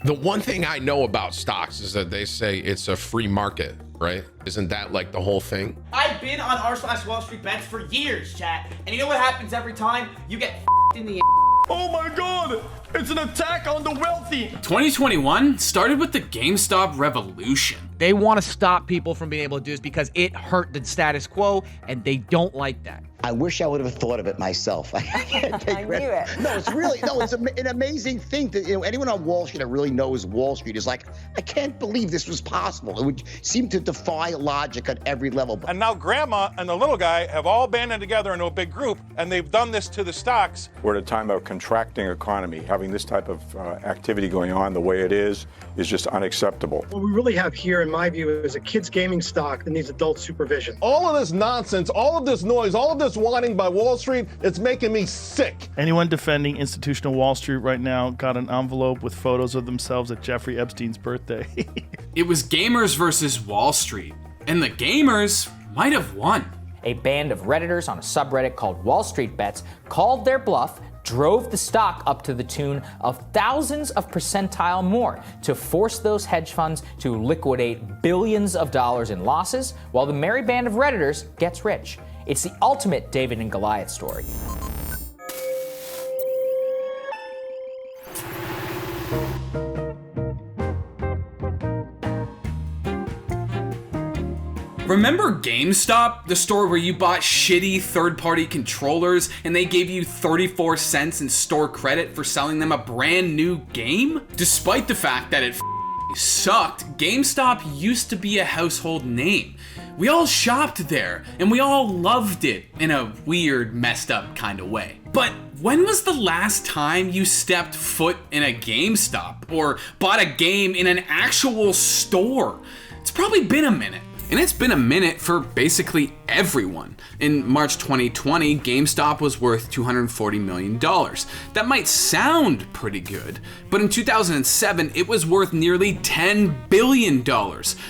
The one thing I know about stocks is that they say it's a free market, right? Isn't that like the whole thing? I've been on r/WallStreetBets for years, chat. And you know what happens every time? You get f***ed in the Oh my god! It's an attack on the wealthy! 2021 started with the GameStop revolution. They want to stop people from being able to do this because it hurt the status quo, and they don't like that. I wish I would have thought of it myself. I can't take credit. I knew it. No, it's really, no, it's an amazing thing that, anyone on Wall Street that really knows Wall Street is like, I can't believe this was possible. It would seem to defy logic at every level. And now grandma and the little guy have all banded together into a big group, and they've done this to the stocks. We're at a time of a contracting economy. Having this type of activity going on the way it is just unacceptable. What we really have here, in my view, is a kids gaming stock that needs adult supervision. All of this nonsense, all of this noise, all of this whining by Wall Street, it's making me sick. Anyone defending institutional Wall Street right now got an envelope with photos of themselves at Jeffrey Epstein's birthday. It was gamers versus Wall Street, and the gamers might have won. A band of Redditors on a subreddit called WallStreetBets called their bluff, drove the stock up to the tune of thousands of percentile more to force those hedge funds to liquidate billions of dollars in losses, while the merry band of Redditors gets rich. It's the ultimate David and Goliath story. Remember GameStop, the store where you bought shitty third-party controllers and they gave you 34 cents in store credit for selling them a brand new game? Despite the fact that it sucked, GameStop used to be a household name. We all shopped there, and we all loved it in a weird, messed up kind of way. But when was the last time you stepped foot in a GameStop or bought a game in an actual store? It's probably been a minute. And it's been a minute for basically everyone. In March 2020, GameStop was worth $240 million. That might sound pretty good, but in 2007, it was worth nearly $10 billion,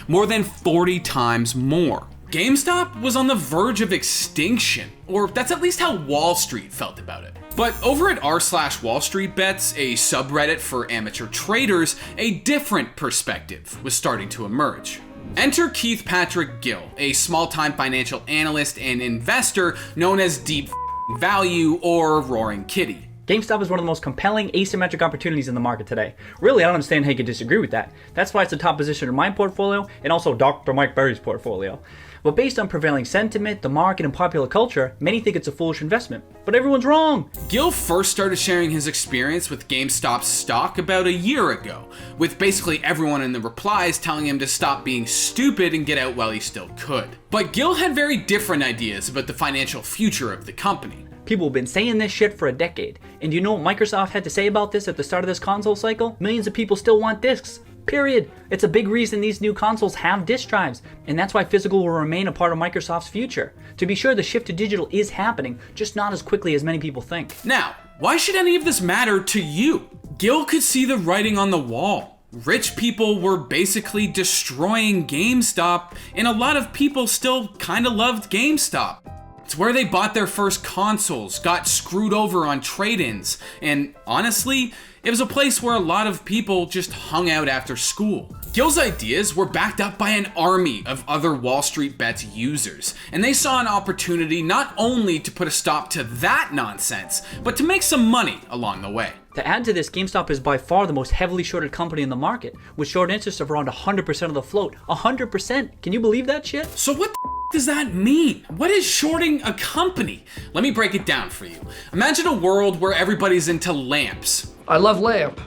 more than 40 times more. GameStop was on the verge of extinction, or that's at least how Wall Street felt about it. But over at r/WallStreetBets, a subreddit for amateur traders, a different perspective was starting to emerge. Enter Keith Patrick Gill, a small-time financial analyst and investor known as Deep Value or Roaring Kitty. GameStop is one of the most compelling asymmetric opportunities in the market today. Really, I don't understand how you could disagree with that. That's why it's the top position in my portfolio and also Dr. Mike Berry's portfolio. But based on prevailing sentiment, the market, and popular culture, many think it's a foolish investment. But everyone's wrong! Gill first started sharing his experience with GameStop's stock about a year ago, with basically everyone in the replies telling him to stop being stupid and get out while he still could. But Gill had very different ideas about the financial future of the company. People have been saying this shit for a decade. And you know what Microsoft had to say about this at the start of this console cycle? Millions of people still want discs. Period. It's a big reason these new consoles have disk drives, and that's why physical will remain a part of Microsoft's future. To be sure, the shift to digital is happening, just not as quickly as many people think. Now, why should any of this matter to you? Gill could see the writing on the wall. Rich people were basically destroying GameStop, and a lot of people still kinda loved GameStop. It's where they bought their first consoles, got screwed over on trade-ins, and honestly, it was a place where a lot of people just hung out after school. Gill's ideas were backed up by an army of other WallStreetBets users, and they saw an opportunity not only to put a stop to that nonsense, but to make some money along the way. To add to this, GameStop is by far the most heavily shorted company in the market, with short interest of around 100% of the float. 100%! Can you believe that shit? So what the does that mean? What is shorting a company? Let me break it down for you. Imagine a world where everybody's into lamps. I love lamp.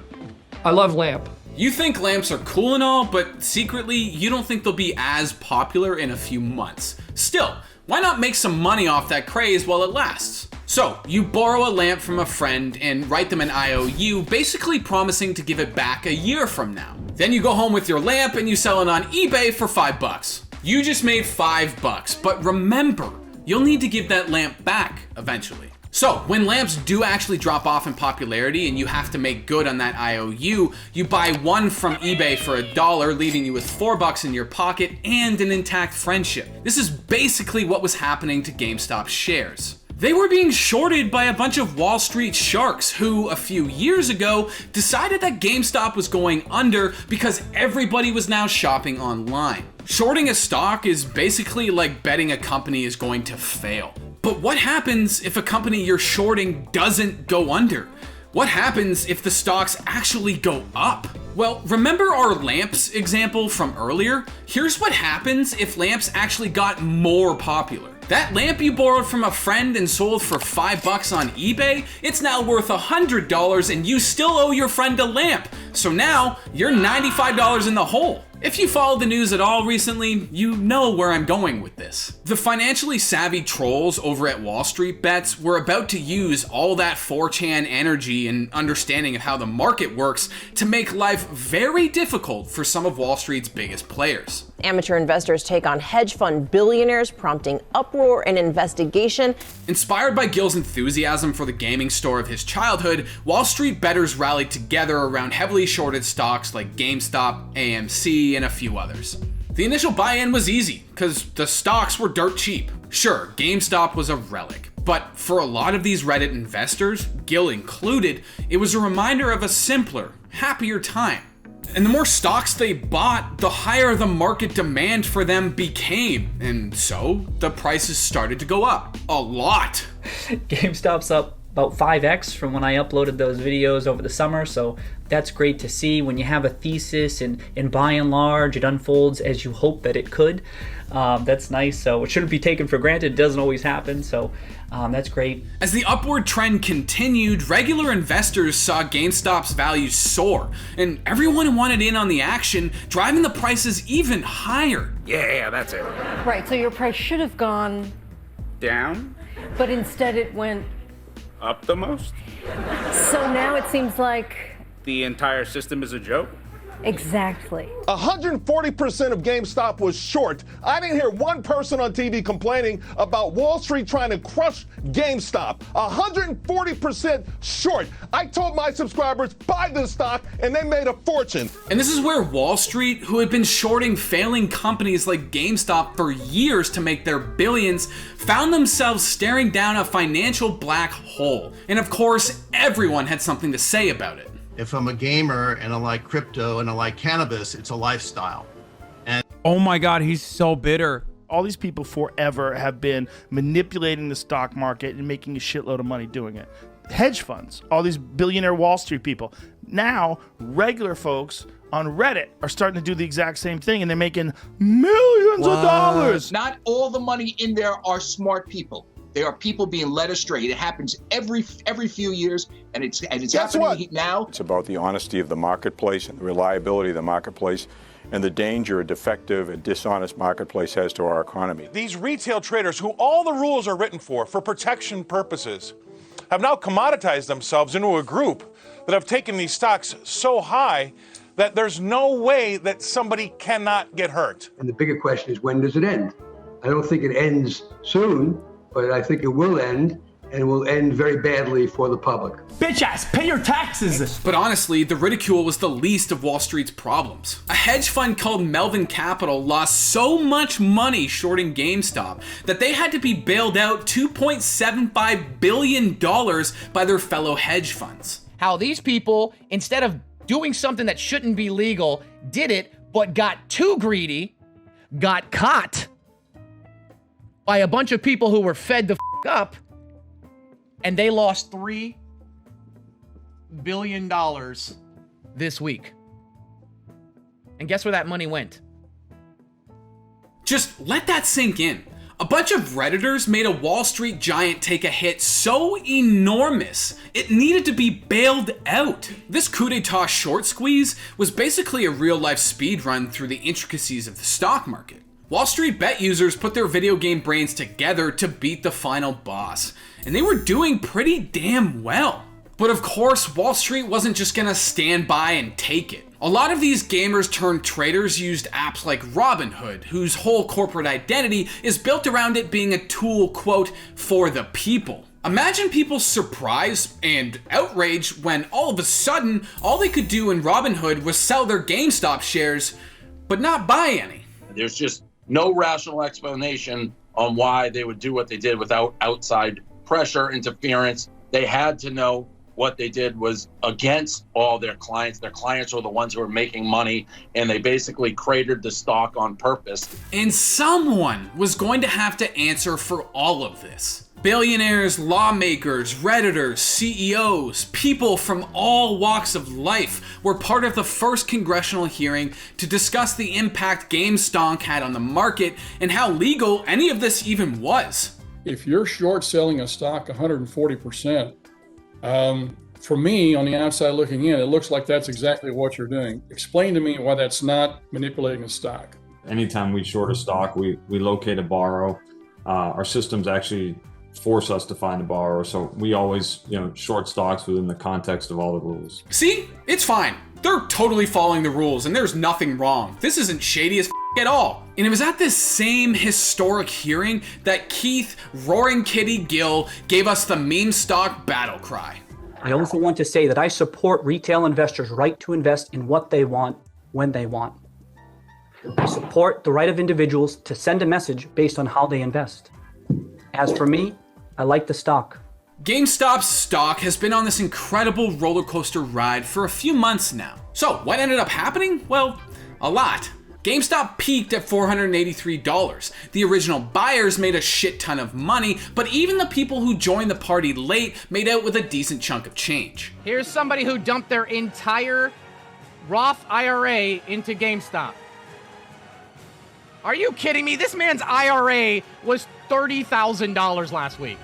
I love lamp. You think lamps are cool and all, but secretly, you don't think they'll be as popular in a few months. Still, why not make some money off that craze while it lasts? So, you borrow a lamp from a friend and write them an IOU, basically promising to give it back a year from now. Then you go home with your lamp and you sell it on eBay for $5. You just made $5, but remember, you'll need to give that lamp back eventually. So, when lamps do actually drop off in popularity and you have to make good on that IOU, you buy one from eBay for $1, leaving you with $4 in your pocket and an intact friendship. This is basically what was happening to GameStop shares. They were being shorted by a bunch of Wall Street sharks who, a few years ago, decided that GameStop was going under because everybody was now shopping online. Shorting a stock is basically like betting a company is going to fail. But what happens if a company you're shorting doesn't go under? What happens if the stocks actually go up? Well, remember our lamps example from earlier? Here's what happens if lamps actually got more popular. That lamp you borrowed from a friend and sold for $5 on eBay, it's now worth $100 and you still owe your friend a lamp. So now you're $95 in the hole. If you followed the news at all recently, you know where I'm going with this. The financially savvy trolls over at WallStreetBets were about to use all that 4chan energy and understanding of how the market works to make life very difficult for some of Wall Street's biggest players. Amateur investors take on hedge fund billionaires, prompting uproar and investigation. Inspired by Gil's enthusiasm for the gaming store of his childhood, Wall Street bettors rallied together around heavily shorted stocks like GameStop, AMC, and a few others. The initial buy-in was easy, because the stocks were dirt cheap. Sure, GameStop was a relic, but for a lot of these Reddit investors, Gil included, it was a reminder of a simpler, happier time. And the more stocks they bought, the higher the market demand for them became. And so the prices started to go up. A lot. GameStop's up about 5x from when I uploaded those videos over the summer. So that's great to see when you have a thesis and by and large it unfolds as you hope that it could. That's nice. So it shouldn't be taken for granted. It doesn't always happen. So that's great. As the upward trend continued, regular investors saw GameStop's value soar, and everyone wanted in on the action, driving the prices even higher. Yeah, that's it. Right, so your price should have gone Down? but instead it went. Up the most? So now it seems like. The entire system is a joke? Exactly. 140% of GameStop was short. I didn't hear one person on TV complaining about Wall Street trying to crush GameStop. 140% short. I told my subscribers, buy this stock, and they made a fortune. And this is where Wall Street, who had been shorting failing companies like GameStop for years to make their billions, found themselves staring down a financial black hole. And of course, everyone had something to say about it. If I'm a gamer and I like crypto and I like cannabis, it's a lifestyle. And oh my God, he's so bitter. All these people forever have been manipulating the stock market and making a shitload of money doing it. Hedge funds, all these billionaire Wall Street people. Now, regular folks on Reddit are starting to do the exact same thing, and they're making millions of dollars. Not all the money in there are smart people. There are people being led astray. It happens every few years, and it's happening now. It's about the honesty of the marketplace and the reliability of the marketplace and the danger a defective and dishonest marketplace has to our economy. These retail traders, who all the rules are written for protection purposes, have now commoditized themselves into a group that have taken these stocks so high that there's no way that somebody cannot get hurt. And the bigger question is, when does it end? I don't think it ends soon, but I think it will end, and it will end very badly for the public. Bitch ass, pay your taxes! But honestly, the ridicule was the least of Wall Street's problems. A hedge fund called Melvin Capital lost so much money shorting GameStop that they had to be bailed out $2.75 billion by their fellow hedge funds. How these people, instead of doing something that shouldn't be legal, did it, but got too greedy, got caught by a bunch of people who were fed the up, and they lost $3 billion this week. And guess where that money went? Just let that sink in. A bunch of Redditors made a Wall Street giant take a hit so enormous, it needed to be bailed out. This coup d'etat short squeeze was basically a real-life speedrun through the intricacies of the stock market. Wall Street bet users put their video game brains together to beat the final boss, and they were doing pretty damn well. But of course, Wall Street wasn't just gonna stand by and take it. A lot of these gamers turned traders used apps like Robinhood, whose whole corporate identity is built around it being a tool, quote, for the people. Imagine people's surprise and outrage when all of a sudden, all they could do in Robinhood was sell their GameStop shares, but not buy any. There's just no rational explanation on why they would do what they did without outside pressure, interference. They had to know what they did was against all their clients. Their clients were the ones who were making money, and they basically cratered the stock on purpose. And someone was going to have to answer for all of this. Billionaires, lawmakers, Redditors, CEOs, people from all walks of life were part of the first congressional hearing to discuss the impact Game Stonk had on the market and how legal any of this even was. If you're short selling a stock 140%, for me, on the outside looking in, it looks like that's exactly what you're doing. Explain to me why that's not manipulating the stock. Anytime we short a stock, we locate a borrow. Our systems actually force us to find a borrower, so we always, short stocks within the context of all the rules. See, it's fine. They're totally following the rules, and there's nothing wrong. This isn't shady as at all. And it was at this same historic hearing that Keith Roaring Kitty Gill gave us the meme stock battle cry. I also want to say that I support retail investors' right to invest in what they want, when they want. I support the right of individuals to send a message based on how they invest. As for me, I like the stock. GameStop's stock has been on this incredible roller coaster ride for a few months now. So what ended up happening? Well, a lot. GameStop peaked at $483. The original buyers made a shit ton of money, but even the people who joined the party late made out with a decent chunk of change. Here's somebody who dumped their entire Roth IRA into GameStop. Are you kidding me? This man's IRA was $30,000 last week.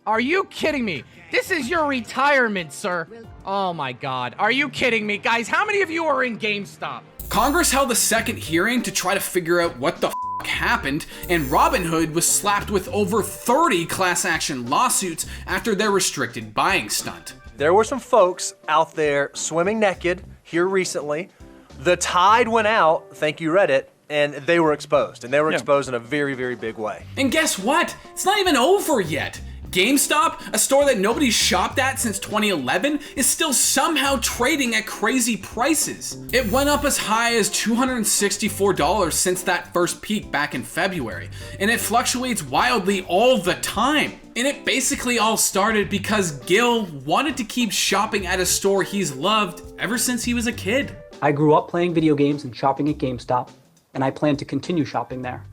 Are you kidding me? This is your retirement, sir. Oh my God. Are you kidding me? Guys, how many of you are in GameStop? Congress held a second hearing to try to figure out what the happened, and Robinhood was slapped with over 30 class action lawsuits after their restricted buying stunt. There were some folks out there swimming naked here recently. The tide went out, thank you Reddit, and they were exposed. And they were exposed in a very, very big way. And guess what? It's not even over yet. GameStop, a store that nobody's shopped at since 2011, is still somehow trading at crazy prices. It went up as high as $264 since that first peak back in February, and it fluctuates wildly all the time. And it basically all started because Gil wanted to keep shopping at a store he's loved ever since he was a kid. I grew up playing video games and shopping at GameStop, and I plan to continue shopping there.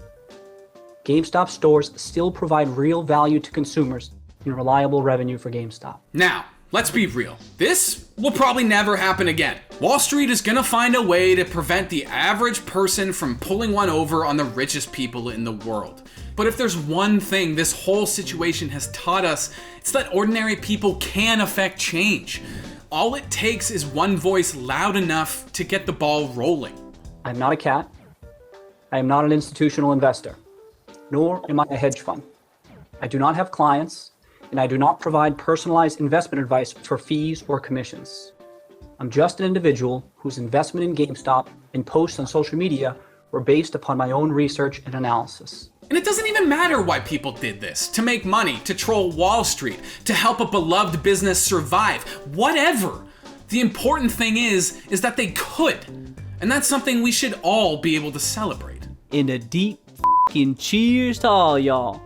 GameStop stores still provide real value to consumers and reliable revenue for GameStop. Now, let's be real. This will probably never happen again. Wall Street is gonna find a way to prevent the average person from pulling one over on the richest people in the world. But if there's one thing this whole situation has taught us, it's that ordinary people can affect change. All it takes is one voice loud enough to get the ball rolling. I'm not a cat. I am not an institutional investor. Nor am I a hedge fund. I do not have clients, and I do not provide personalized investment advice for fees or commissions. I'm just an individual whose investment in GameStop and posts on social media were based upon my own research and analysis. And it doesn't even matter why people did this. To make money, to troll Wall Street, to help a beloved business survive, whatever. The important thing is that they could. And that's something we should all be able to celebrate. In a deep cheers to all y'all.